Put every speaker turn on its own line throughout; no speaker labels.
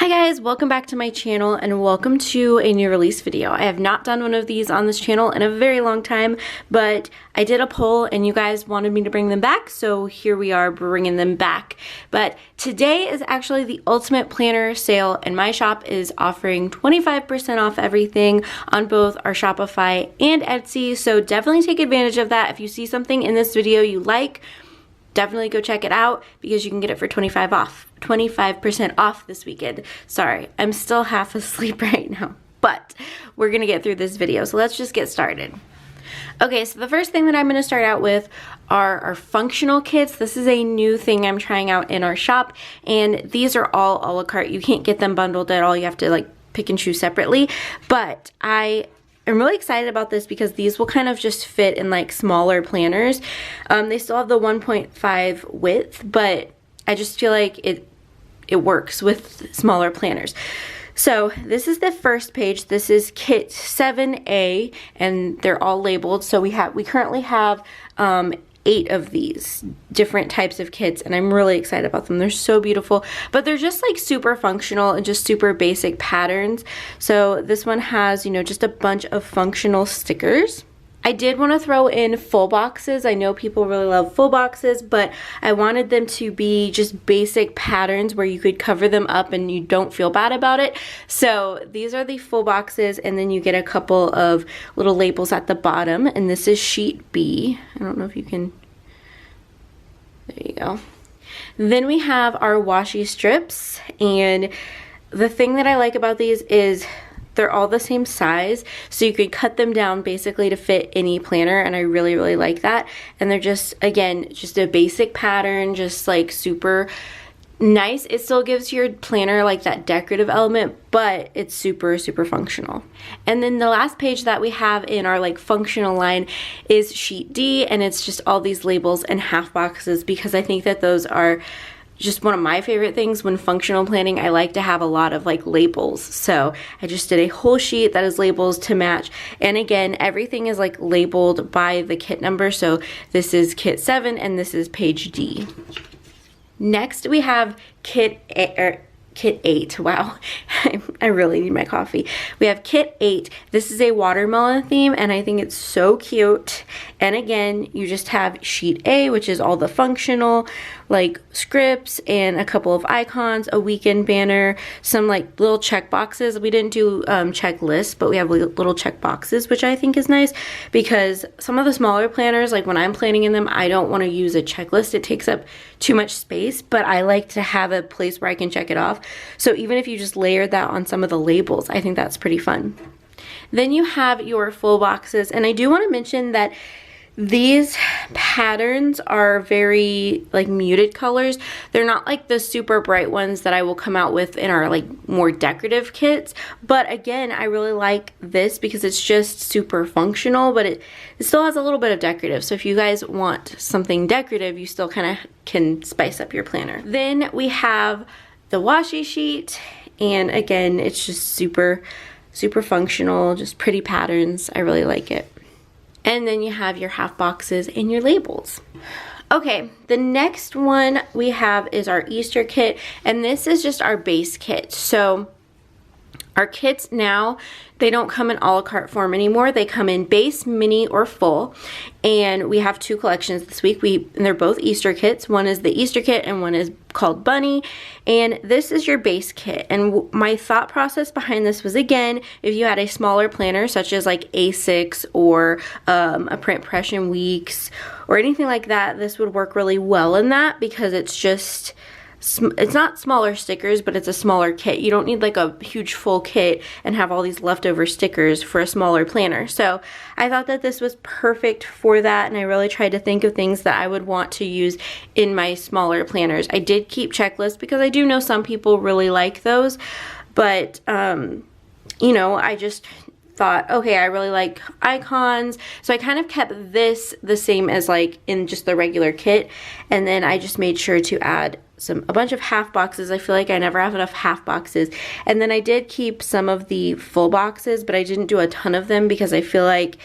Hi guys, welcome back to my channel and welcome to a new release video. I have not done one of these on this channel in a very long time, but I did a poll and you guys wanted me to bring them back, so here we are bringing them back. But today is actually the ultimate planner sale and my shop is offering 25% off everything on both our Shopify and Etsy, so definitely take advantage of that. If you see something in this video you like, definitely go check it out because you can get it for 25% off this weekend. Sorry, I'm still half asleep right now, but we're gonna get through this video, so let's just get started. Okay, so the first thing that I'm gonna start out with are our functional kits. This is a new thing I'm trying out in our shop, and these are all a la carte. You can't get them bundled at all. You have to like pick and choose separately, but I'm really excited about this because these will kind of just fit in like smaller planners. They still have the 1.5 width, but I just feel like it works with smaller planners. So this is the first page. This is kit 7A and they're all labeled. So we currently have 8 of these different types of kits and I'm really excited about them. They're so beautiful, but they're just like super functional and just super basic patterns. So this one has, you know, just a bunch of functional stickers. I did want to throw in full boxes. I know people really love full boxes, but I wanted them to be just basic patterns where you could cover them up and you don't feel bad about it. So these are the full boxes and then you get a couple of little labels at the bottom, and this is sheet B. I don't know if you can, there you go. Then we have our washi strips, and the thing that I like about these is they're all the same size, so you could cut them down basically to fit any planner, and I really, really like that. And they're just, again, just a basic pattern, just like super nice. It still gives your planner like that decorative element, but it's super, super functional. And then the last page that we have in our like functional line is sheet D, and it's just all these labels and half boxes because I think that those are just one of my favorite things when functional planning. I like to have a lot of like labels, so I just did a whole sheet that is labels to match. And again, everything is like labeled by the kit number, so this is kit 7 and this is page D. Next we have kit 8. Wow, I really need my coffee. We have kit 8. This is a watermelon theme and I think it's so cute. And again, you just have sheet A, which is all the functional like scripts and a couple of icons, a weekend banner, some like little check boxes. We didn't do checklists, but we have little check boxes, which I think is nice because some of the smaller planners, like when I'm planning in them, I don't want to use a checklist. It takes up too much space, but I like to have a place where I can check it off. So even if you just layer that on some of the labels, I think that's pretty fun. Then you have your full boxes, and I do want to mention that these patterns are very like muted colors. They're not like the super bright ones that I will come out with in our like more decorative kits, but again, I really like this because it's just super functional, but it still has a little bit of decorative. So if you guys want something decorative, you still kind of can spice up your planner. Then we have the washi sheet, and again, it's just super functional, just pretty patterns. I really like it. And then you have your half boxes and your labels. Okay, the next one we have is our Easter kit, and this is just our base kit. So our kits now, they don't come in a la carte form anymore. They come in base, mini, or full. And we have 2 collections this week. And they're both Easter kits. One is the Easter kit and one is called Bunny. And this is your base kit. And my thought process behind this was, again, if you had a smaller planner such as like A6 or a Print Impression Weeks or anything like that, this would work really well in that because it's just, it's not smaller stickers, but it's a smaller kit. You don't need like a huge full kit and have all these leftover stickers for a smaller planner. So I thought that this was perfect for that, and I really tried to think of things that I would want to use in my smaller planners. I did keep checklists because I do know some people really like those, but you know, I just thought, okay, I really like icons, so I kind of kept this the same as like in just the regular kit, and then I just made sure to add a bunch of half boxes. I feel like I never have enough half boxes, and then I did keep some of the full boxes, but I didn't do a ton of them because I feel like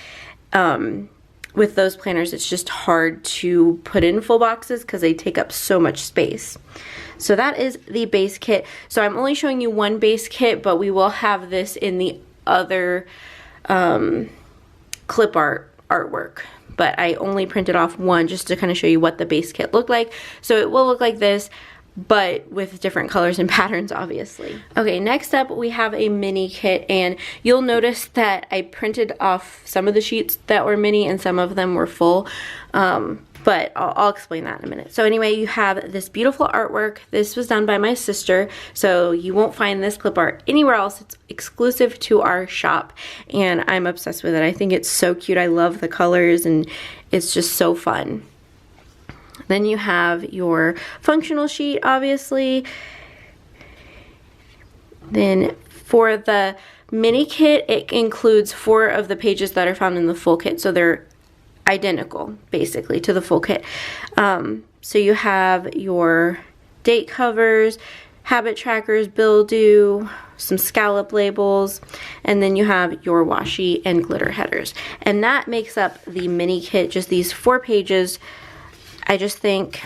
with those planners it's just hard to put in full boxes because they take up so much space. So that is the base kit. So I'm only showing you one base kit, but we will have this in the other clip artwork. But I only printed off one just to kind of show you what the base kit looked like. So it will look like this, but with different colors and patterns, obviously. Okay, next up we have a mini kit, and you'll notice that I printed off some of the sheets that were mini and some of them were full, but I'll explain that in a minute. So anyway, you have this beautiful artwork. This was done by my sister, so you won't find this clip art anywhere else. It's exclusive to our shop, and I'm obsessed with it. I think it's so cute. I love the colors, and it's just so fun. Then you have your functional sheet, obviously. Then for the mini kit, it includes 4 of the pages that are found in the full kit. So they're identical, basically, to the full kit. So you have your date covers, habit trackers, bill due, some scallop labels, and then you have your washi and glitter headers. And that makes up the mini kit, just these 4 pages. I just think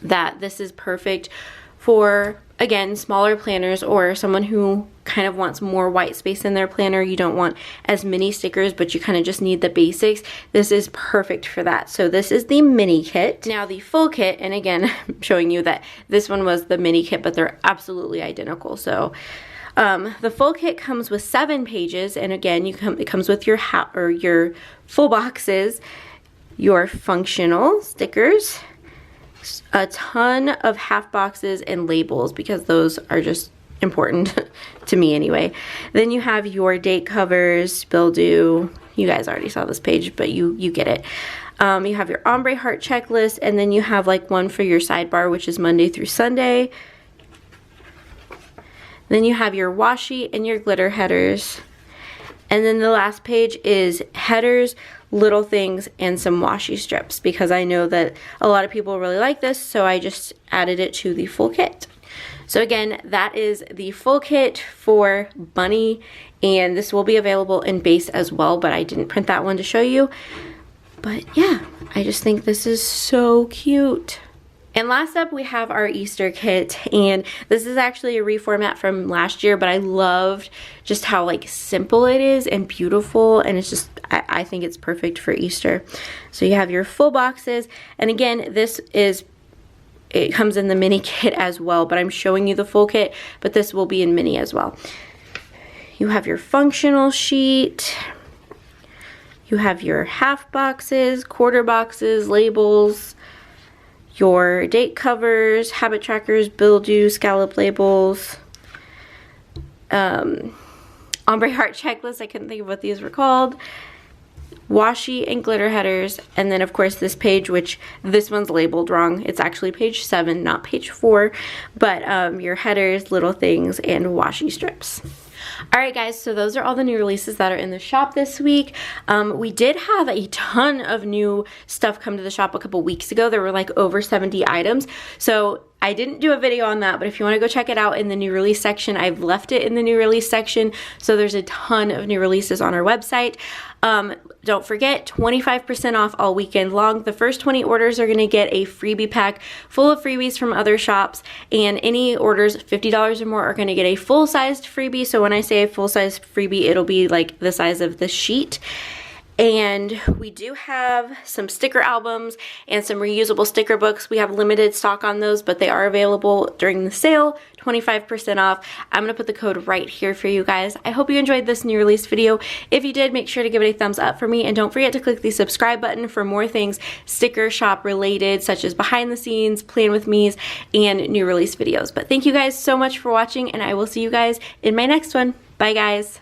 that this is perfect for, again, smaller planners or someone who kind of wants more white space in their planner. You don't want as many stickers, but you kind of just need the basics. This is perfect for that. So this is the mini kit. Now the full kit, and again, I'm showing you that this one was the mini kit, but they're absolutely identical. So the full kit comes with 7 pages, and again, it comes with your your full boxes, your functional stickers, a ton of half boxes and labels, because those are just important to me anyway. Then you have your date covers, bill due. You guys already saw this page, but you get it. You have your ombre heart checklist, and then you have like one for your sidebar, which is Monday through Sunday. Then you have your washi and your glitter headers. And then the last page is headers, little things, and some washi strips, because I know that a lot of people really like this, so I just added it to the full kit. So again, that is the full kit for Bunny, and this will be available in base as well, but I didn't print that one to show you. But yeah, I just think this is so cute. And last up, we have our Easter kit, and this is actually a reformat from last year, but I loved just how like simple it is and beautiful, and it's just, I think it's perfect for Easter. So you have your full boxes, and again, it comes in the mini kit as well, but I'm showing you the full kit, but this will be in mini as well. You have your functional sheet, you have your half boxes, quarter boxes, labels, your date covers, habit trackers, bill due, scallop labels, ombre heart checklist, I couldn't think of what these were called, washi and glitter headers, and then of course this page, which this one's labeled wrong. It's actually page 7, not page 4, but your headers, little things, and washi strips. Alright guys, so those are all the new releases that are in the shop this week. We did have a ton of new stuff come to the shop a couple weeks ago. There were like over 70 items. So I didn't do a video on that, but if you want to go check it out in the new release section, I've left it in the new release section. So there's a ton of new releases on our website. Don't forget, 25% off all weekend long. The first 20 orders are going to get a freebie pack full of freebies from other shops, and any orders $50 or more are going to get a full-sized freebie. So when I say a full-sized freebie, it'll be like the size of the sheet. And we do have some sticker albums and some reusable sticker books. We have limited stock on those, but they are available during the sale, 25% off. I'm going to put the code right here for you guys. I hope you enjoyed this new release video. If you did, make sure to give it a thumbs up for me, and don't forget to click the subscribe button for more things sticker shop related, such as behind the scenes, plan with me's, and new release videos. But thank you guys so much for watching, and I will see you guys in my next one. Bye guys.